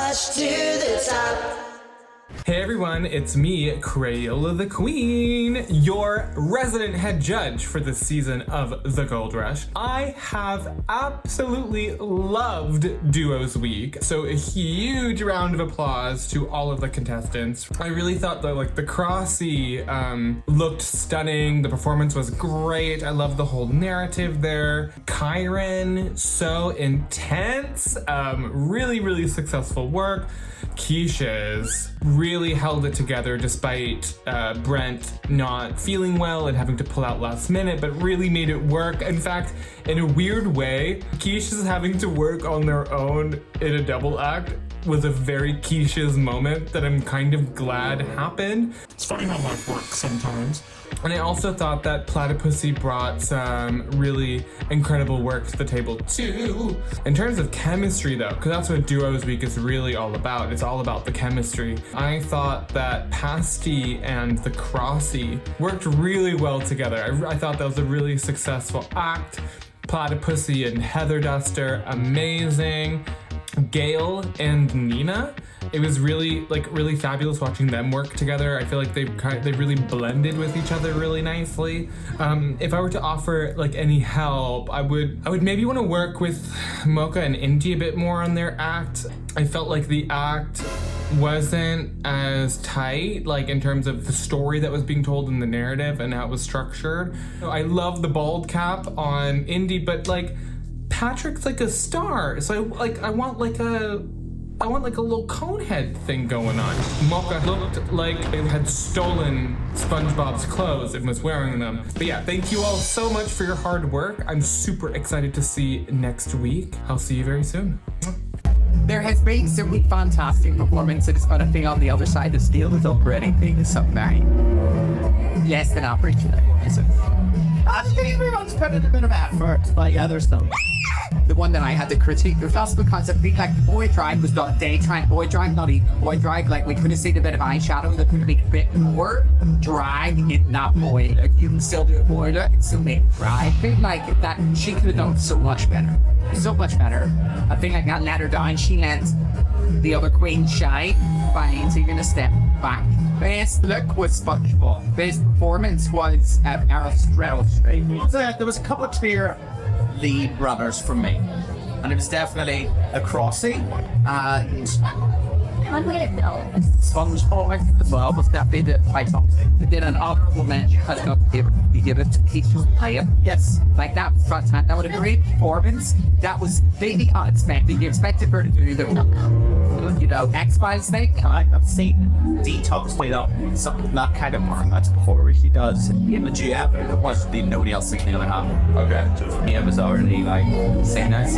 rush to the top. Hey everyone, it's me, Crayola the Queen, your resident head judge for this season of The Gold Rush. I have absolutely loved Duos Week, so a huge round of applause to all of the contestants. I really thought that the Crossy looked stunning, the performance was great, I love the whole narrative there. Kyran, so intense, really successful work. Quiches really held it together despite Brent not feeling well and having to pull out last minute, but really made it work. In fact, in a weird way, Quiches having to work on their own in a double act was a very Quiches moment that I'm kind of glad happened. It's funny how life works sometimes. And I also thought that Plattapu brought some really incredible work to the table too. In terms of chemistry though, because that's what Duos Week is really all about. It's all about the chemistry. I thought that Pasty and the Crossy worked really well together. I thought that was a really successful act. Plattapu and Heather Duster, amazing. Gail and Nina, it was really fabulous watching them work together. I feel like they really blended with each other really nicely. If I were to offer any help, I would maybe want to work with Mocha and Indy a bit more on their act. I felt like the act wasn't as tight, in terms of the story that was being told in the narrative and how it was structured. I love the bald cap on Indy, but Patrick's a star, so I want a little cone head thing going on. Mocha looked like it had stolen SpongeBob's clothes and was wearing them. But yeah, thank you all so much for your hard work. I'm super excited to see next week. I'll see you very soon. There has been some fantastic performances, but I think on the other side the scale is already being some very less than average. I think everyone's put in a bit of effort, like other stuff. The one that I had to critique was just because I feel like the boy drag was not day drag, boy drag, not even boy drag. We could have seen a bit of eyeshadow that could have been a bit more drag in that boy. You can still do a boy look and still make it drag. I feel like that she could have done so much better. So much better. I think I got let her down. She let the other queen shine by taking a step back. Best look was SpongeBob. Best performance was Aphrodite. There was a couple of clear lead runners from me, and it was definitely a Crossy and SpongeBob as well was definitely the fight something. They did an honorable mention. I don't know if give it to Keery. Yes, that front hand. That was a great performance. That was completely unexpected. You expected her to do the X-Files thing. I've seen Detox played up something that kind of performance before she does. In the GM, there was nobody else singing the other half. Okay, so for me it was already seen it,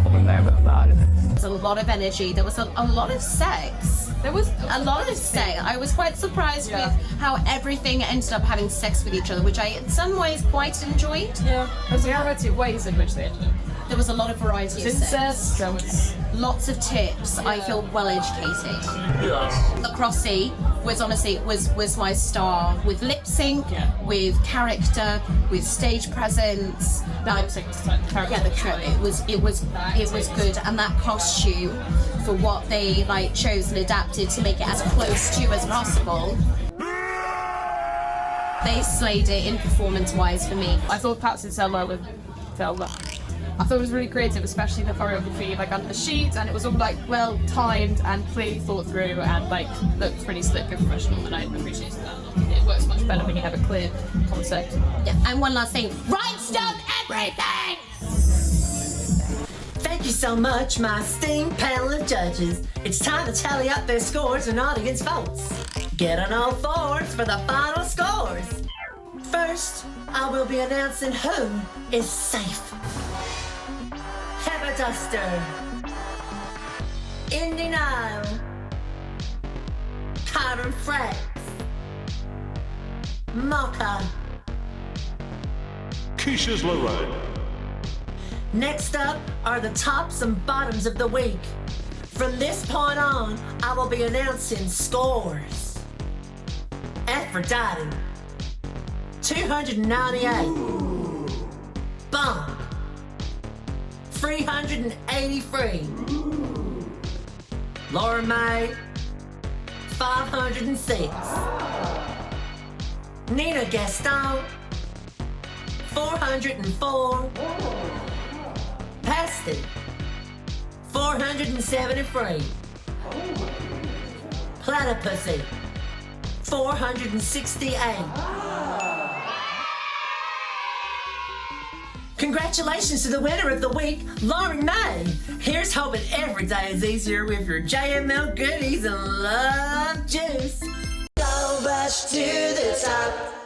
coming there with that. There was a lot of energy. There was a lot of sex. There was a lot of sex. I was quite surprised with how everything ended up having sex with each other, which I, in some ways, quite enjoyed. Yeah, there's a variety of ways in which they ended. There was a lot of variety of sex. There was lots of tips. I feel well educated. Yeah. The Crossy was honestly was my star with lip sync, with character, with stage presence. It was good, and that costume for what they chose and adapted to make it as close to as possible. They slayed it in performance-wise for me. I thought Patsy and Selma with Selma. I thought it was really creative, especially the choreography, on the sheet, and it was all well timed and clearly thought through, and looked pretty slick and professional, and I appreciated that. It works much better when you have a clear concept. Yeah, and one last thing, rhinestone everything! Thank you so much, my esteemed panel of judges. It's time to tally up their scores and audience votes. Get on all fours for the final scores. First, I will be announcing who is safe. Heather Duster, Indy Nile, Kyran Thrax, Mocha, Quiches Lorraine. Next up are the tops and bottoms of the week. From this point on, I will be announcing scores. Aphrodite, 298. Bonk, 383. Lorraine, 506. Nina Gaston, 404. Pasty, 473. Plattapu, 468. Congratulations to the winner of the week, Lorraine. Here's hoping every day is easier with your JML goodies and love juice. Go rush to the top.